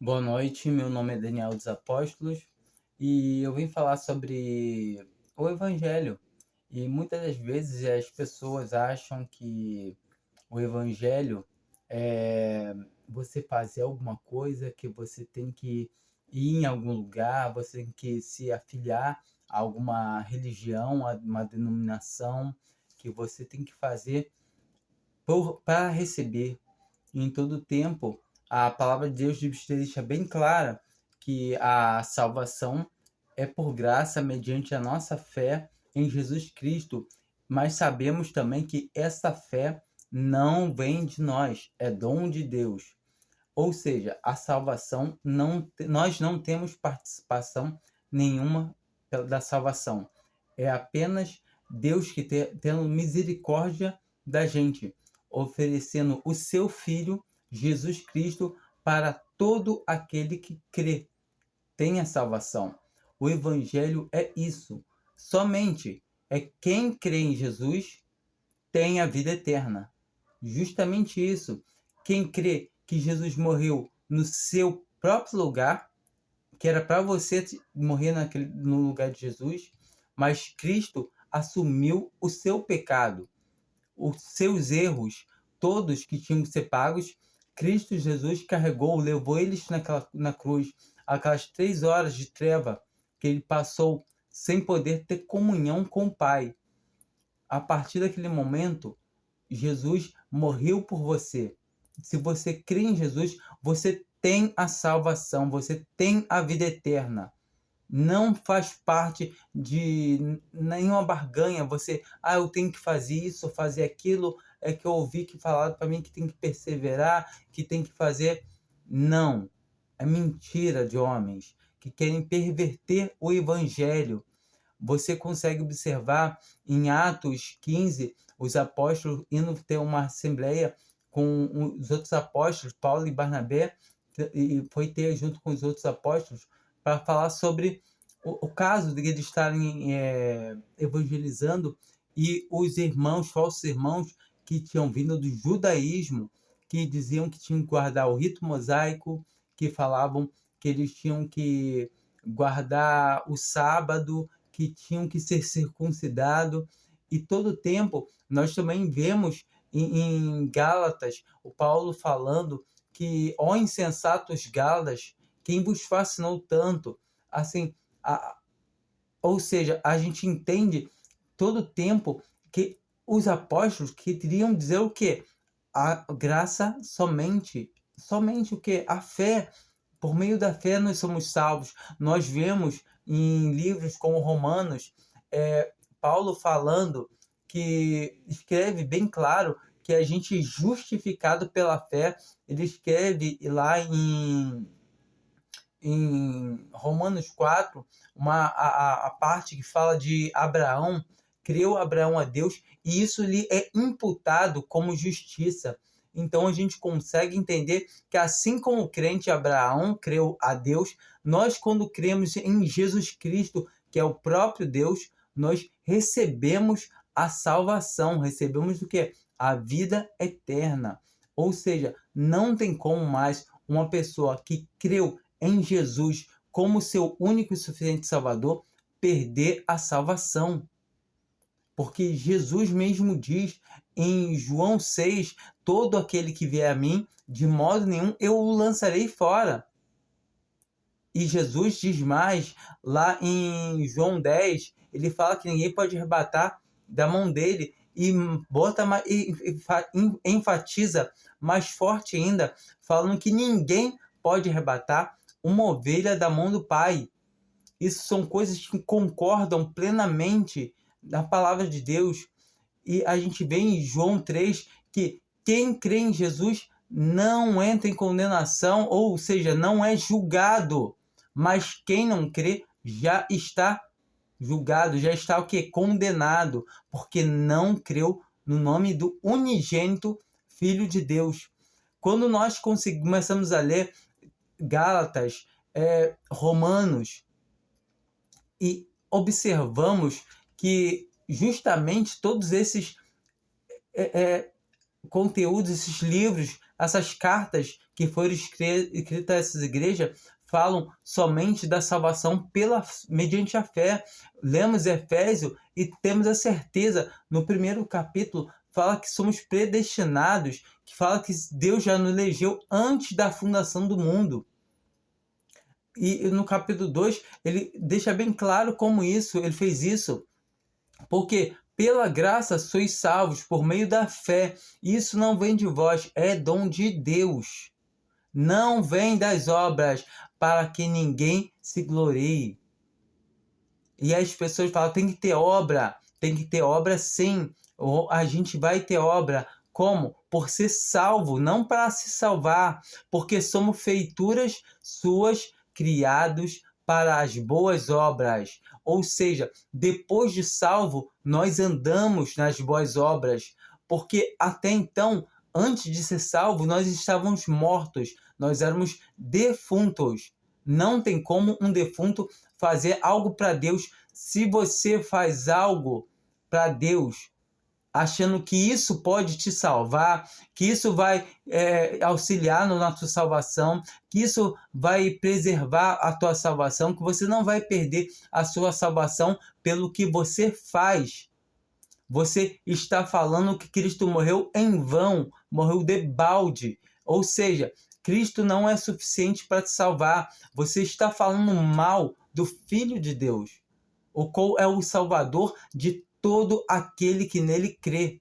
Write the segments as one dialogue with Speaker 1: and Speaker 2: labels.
Speaker 1: Boa noite, meu nome é Daniel dos Apóstolos e eu vim falar sobre o Evangelho. E muitas das vezes as pessoas acham que o Evangelho é você fazer alguma coisa, que você tem que ir em algum lugar, você tem que se afiliar a alguma religião, a uma denominação, que você tem que fazer para receber. E em todo tempo, a palavra de Deus deixa bem clara que a salvação é por graça mediante a nossa fé em Jesus Cristo, mas sabemos também que essa fé não vem de nós, é dom de Deus. Ou seja, a salvação nós não temos participação nenhuma da salvação. É apenas Deus que tendo misericórdia da gente, oferecendo o seu Filho, Jesus Cristo, para todo aquele que crê, tem a salvação. O Evangelho é isso. Somente é quem crê em Jesus tem a vida eterna. Justamente isso. Quem crê que Jesus morreu no seu próprio lugar, que era para você morrer no lugar de Jesus, mas Cristo assumiu o seu pecado, os seus erros, todos que tinham que ser pagos. Cristo Jesus carregou, levou eles na cruz, aquelas 3 horas de treva que ele passou sem poder ter comunhão com o Pai. A partir daquele momento, Jesus morreu por você. Se você crê em Jesus, você tem a salvação, você tem a vida eterna. Não faz parte de nenhuma barganha. Eu tenho que fazer isso, fazer aquilo. É que eu ouvi que falaram para mim que tem que perseverar, que tem que fazer. Não. É mentira de homens que querem perverter o evangelho. Você consegue observar em Atos 15, os apóstolos indo ter uma assembleia com os outros apóstolos, Paulo e Barnabé, e foi ter junto com os outros apóstolos para falar sobre o caso de eles estarem evangelizando, e os irmãos, falsos irmãos, que tinham vindo do judaísmo, que diziam que tinham que guardar o rito mosaico, que falavam que eles tinham que guardar o sábado, que tinham que ser circuncidados. E todo o tempo nós também vemos em Gálatas o Paulo falando que, ó insensatos Gálatas, quem vos fascinou tanto? Assim, ou seja, a gente entende todo o tempo que os apóstolos queriam dizer o quê? A graça somente o quê? A fé. Por meio da fé nós somos salvos. Nós vemos em livros como Romanos, Paulo falando, que escreve bem claro que a gente é justificado pela fé. Ele escreve lá em Romanos 4, a parte que fala de Abraão, creu Abraão a Deus, e isso lhe é imputado como justiça. Então a gente consegue entender que, assim como o crente Abraão creu a Deus, nós, quando cremos em Jesus Cristo, que é o próprio Deus, nós recebemos a salvação, recebemos o que? A vida eterna. Ou seja, não tem como mais uma pessoa que creu em Jesus como seu único e suficiente Salvador perder a salvação. Porque Jesus mesmo diz em João 6, todo aquele que vier a mim, de modo nenhum eu o lançarei fora. E Jesus diz mais, lá em João 10, ele fala que ninguém pode arrebatar da mão dele, e enfatiza mais forte ainda, falando que ninguém pode arrebatar uma ovelha da mão do Pai. Isso são coisas que concordam plenamente na palavra de Deus. E a gente vê em João 3 que quem crê em Jesus não entra em condenação, ou seja, não é julgado. Mas quem não crê já está julgado, já está o quê? Condenado, porque não creu no nome do unigênito Filho de Deus. Quando nós começamos a ler Gálatas, Romanos, e observamos que justamente todos esses conteúdos, esses livros, essas cartas que foram escritas a essas igrejas falam somente da salvação mediante a fé. Lemos Efésios e temos a certeza, no primeiro capítulo, fala que somos predestinados, que fala que Deus já nos elegeu antes da fundação do mundo. E no capítulo 2, ele deixa bem claro como ele fez isso. Porque pela graça sois salvos por meio da fé. Isso não vem de vós, é dom de Deus. Não vem das obras, para que ninguém se glorie. E as pessoas falam, tem que ter obra sim. Ou a gente vai ter obra. Como? Por ser salvo, não para se salvar, porque somos feituras suas, criados para as boas obras. Ou seja, depois de salvo, nós andamos nas boas obras, porque até então, antes de ser salvo, nós estávamos mortos, nós éramos defuntos. Não tem como um defunto fazer algo para Deus. Se você faz algo para Deus, achando que isso pode te salvar, que isso vai auxiliar na tua salvação, que isso vai preservar a tua salvação, que você não vai perder a sua salvação pelo que você faz. Você está falando que Cristo morreu em vão, morreu debalde. Ou seja, Cristo não é suficiente para te salvar. Você está falando mal do Filho de Deus, o qual é o Salvador de todo aquele que nele crê.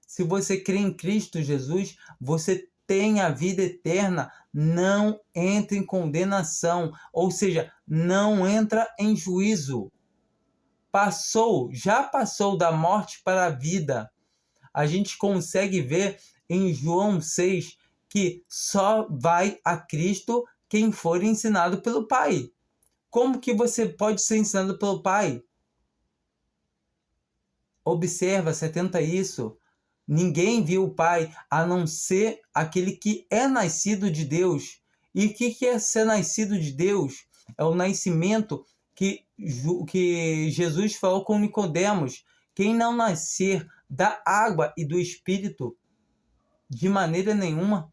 Speaker 1: Se você crê em Cristo Jesus, você tem a vida eterna, não entra em condenação, ou seja, não entra em juízo. Já passou da morte para a vida. A gente consegue ver em João 6 que só vai a Cristo quem for ensinado pelo Pai. Como que você pode ser ensinado pelo Pai? Observa, se atenta a isso. Ninguém viu o Pai a não ser aquele que é nascido de Deus. E o que é ser nascido de Deus? É o nascimento que Jesus falou com Nicodemos. Quem não nascer da água e do Espírito, de maneira nenhuma,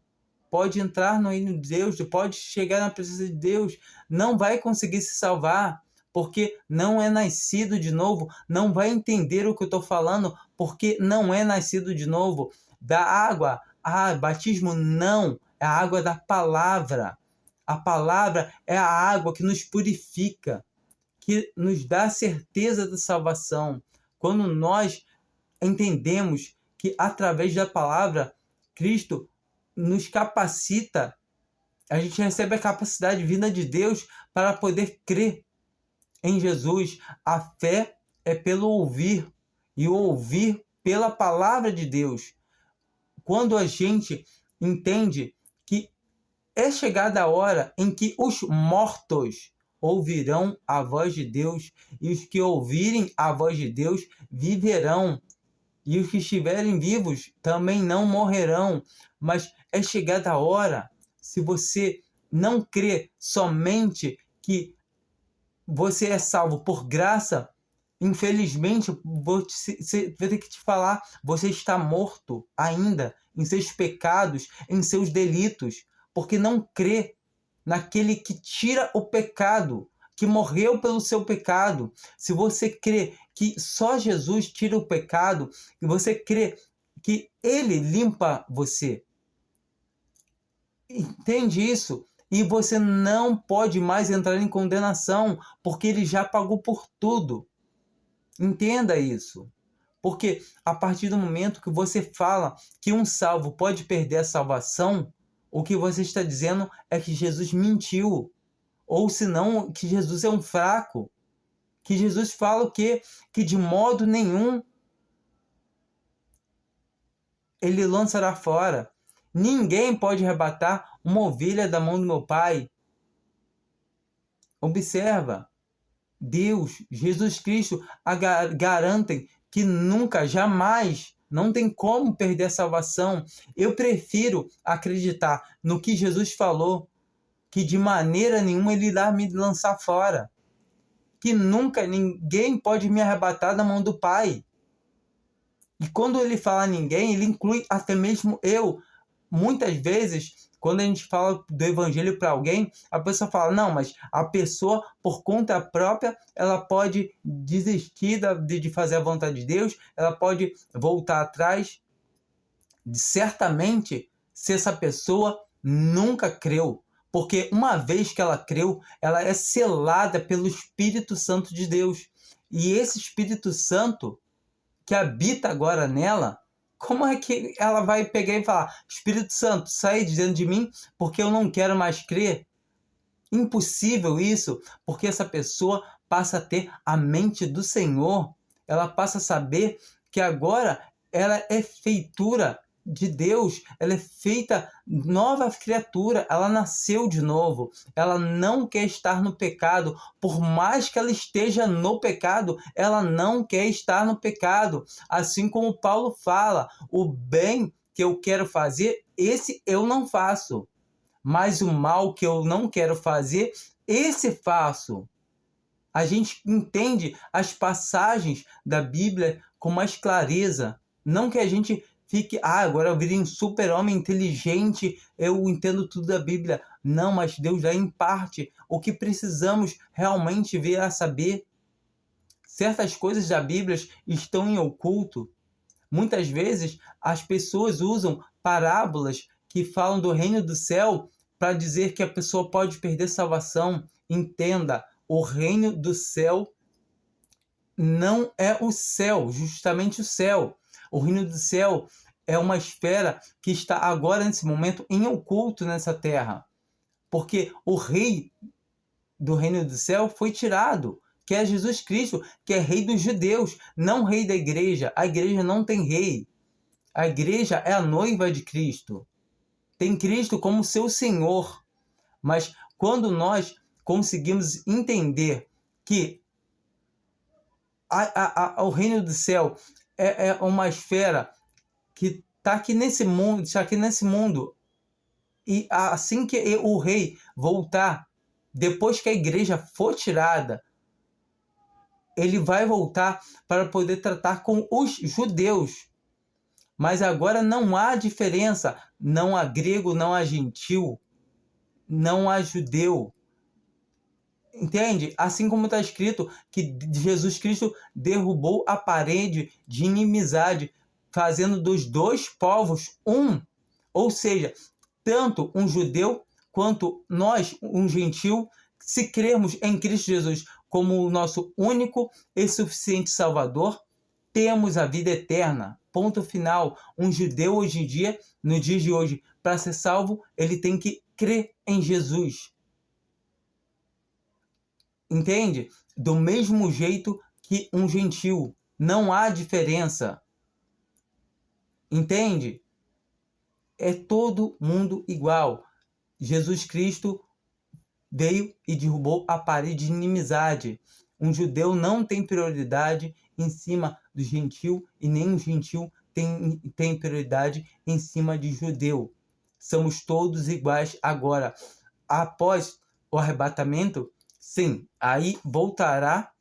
Speaker 1: pode entrar no reino de Deus, pode chegar na presença de Deus, não vai conseguir se salvar, porque não é nascido de novo, não vai entender o que eu estou falando, porque não é nascido de novo. Da água, batismo não, é a água da palavra. A palavra é a água que nos purifica, que nos dá a certeza da salvação. Quando nós entendemos que através da palavra, Cristo nos capacita, a gente recebe a capacidade vinda de Deus para poder crer em Jesus. A fé é pelo ouvir, e o ouvir pela palavra de Deus. Quando a gente entende que é chegada a hora em que os mortos ouvirão a voz de Deus, e os que ouvirem a voz de Deus viverão, e os que estiverem vivos também não morrerão. Mas é chegada a hora, se você não crê somente que você é salvo por graça, infelizmente, vou ter que te falar, você está morto ainda em seus pecados, em seus delitos, porque não crê naquele que tira o pecado, que morreu pelo seu pecado. Se você crê que só Jesus tira o pecado, e você crê que ele limpa você, entende isso? E você não pode mais entrar em condenação, porque ele já pagou por tudo. Entenda isso. Porque a partir do momento que você fala que um salvo pode perder a salvação, o que você está dizendo é que Jesus mentiu. Ou senão, que Jesus é um fraco. Que Jesus fala o quê? Que de modo nenhum ele lançará fora. Ninguém pode arrebatar uma ovelha da mão do meu Pai. Observa. Deus, Jesus Cristo, garantem que nunca, jamais, não tem como perder a salvação. Eu prefiro acreditar no que Jesus falou, que de maneira nenhuma ele irá me lançar fora, que nunca ninguém pode me arrebatar da mão do Pai. E quando ele fala ninguém, ele inclui até mesmo eu. Muitas vezes Quando a gente fala do evangelho para alguém, a pessoa fala, não, mas a pessoa, por conta própria, ela pode desistir de fazer a vontade de Deus, ela pode voltar atrás. Certamente, se essa pessoa nunca creu, porque uma vez que ela creu, ela é selada pelo Espírito Santo de Deus. E esse Espírito Santo que habita agora nela, como é que ela vai pegar e falar, Espírito Santo, sai de dentro de mim, porque eu não quero mais crer? Impossível isso, porque essa pessoa passa a ter a mente do Senhor, ela passa a saber que agora ela é feitura de Deus, ela é feita nova criatura, ela nasceu de novo, ela não quer estar no pecado, por mais que ela esteja no pecado, ela não quer estar no pecado, assim como Paulo fala, o bem que eu quero fazer, esse eu não faço, mas o mal que eu não quero fazer, esse faço. A gente entende as passagens da Bíblia com mais clareza. Não que a gente fique, agora eu virei um super-homem inteligente, eu entendo tudo da Bíblia. Não, mas Deus dá em parte o que precisamos realmente ver a saber. Certas coisas da Bíblia estão em oculto. Muitas vezes as pessoas usam parábolas que falam do reino do céu para dizer que a pessoa pode perder salvação. Entenda, o reino do céu não é o céu, justamente o céu. O reino do céu é uma esfera que está agora, nesse momento, em oculto nessa terra. Porque o rei do reino do céu foi tirado, que é Jesus Cristo, que é rei dos judeus, não rei da igreja. A igreja não tem rei. A igreja é a noiva de Cristo. Tem Cristo como seu Senhor. Mas quando nós conseguimos entender que o reino do céu é uma esfera que está aqui nesse mundo, e assim que o rei voltar, depois que a igreja for tirada, ele vai voltar para poder tratar com os judeus. Mas agora não há diferença, não há grego, não há gentil, não há judeu. Entende? Assim como está escrito que Jesus Cristo derrubou a parede de inimizade, fazendo dos dois povos um. Ou seja, tanto um judeu quanto nós, um gentil, se crermos em Cristo Jesus como o nosso único e suficiente Salvador, temos a vida eterna. Ponto final. Um judeu hoje em dia, no dia de hoje, para ser salvo, ele tem que crer em Jesus. Entende? Do mesmo jeito que um gentil. Não há diferença. Entende? É todo mundo igual. Jesus Cristo veio e derrubou a parede de inimizade. Um judeu não tem prioridade em cima do gentil e nem um gentil tem prioridade em cima de judeu. Somos todos iguais agora. Após o arrebatamento, sim, aí voltará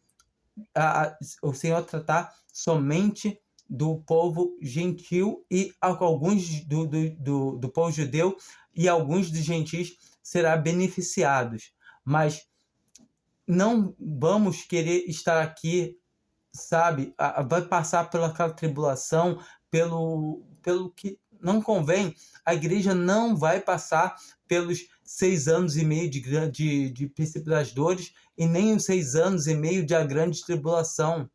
Speaker 1: o Senhor tratar somente do povo gentil e alguns do povo judeu e alguns dos gentis serão beneficiados. Mas não vamos querer estar aqui, sabe? Vai passar pela tribulação, pelo que não convém. A igreja não vai passar pelos 6 anos e meio de princípio das dores e nem os 6 anos e meio de a grande tribulação.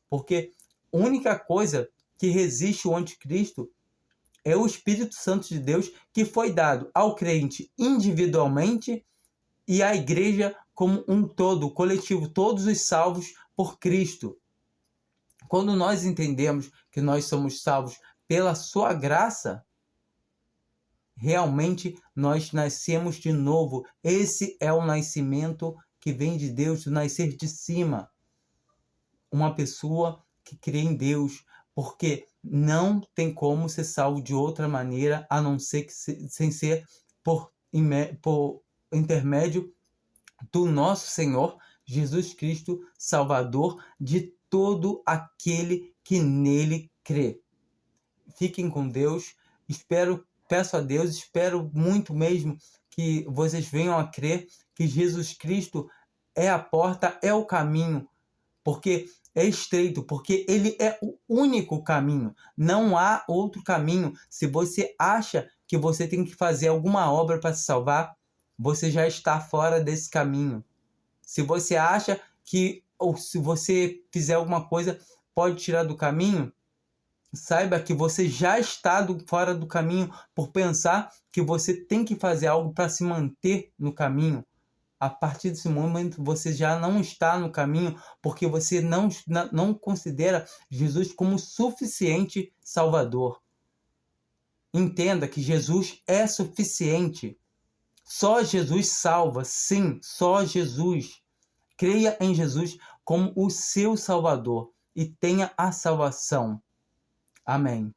Speaker 1: Porque a única coisa que resiste o anticristo é o Espírito Santo de Deus, que foi dado ao crente individualmente e à igreja como um todo, coletivo, todos os salvos por Cristo. Quando nós entendemos que nós somos salvos pela sua graça, realmente nós nascemos de novo. Esse é o nascimento que vem de Deus, do nascer de cima. Uma pessoa que crê em Deus, porque não tem como ser salvo de outra maneira, a não ser que sem ser por intermédio do nosso Senhor Jesus Cristo, Salvador de todo aquele que nele crê. Fiquem com Deus. Espero peço a Deus, espero muito mesmo que vocês venham a crer que Jesus Cristo é a porta, é o caminho, porque é estreito, porque ele é o único caminho. Não há outro caminho. Se você acha que você tem que fazer alguma obra para se salvar, você já está fora desse caminho. Se você acha que, ou se você fizer alguma coisa, pode tirar do caminho, saiba que você já está fora do caminho por pensar que você tem que fazer algo para se manter no caminho. A partir desse momento, você já não está no caminho, porque você não considera Jesus como suficiente Salvador. Entenda que Jesus é suficiente. Só Jesus salva, sim, só Jesus. Creia em Jesus como o seu Salvador e tenha a salvação. Amém.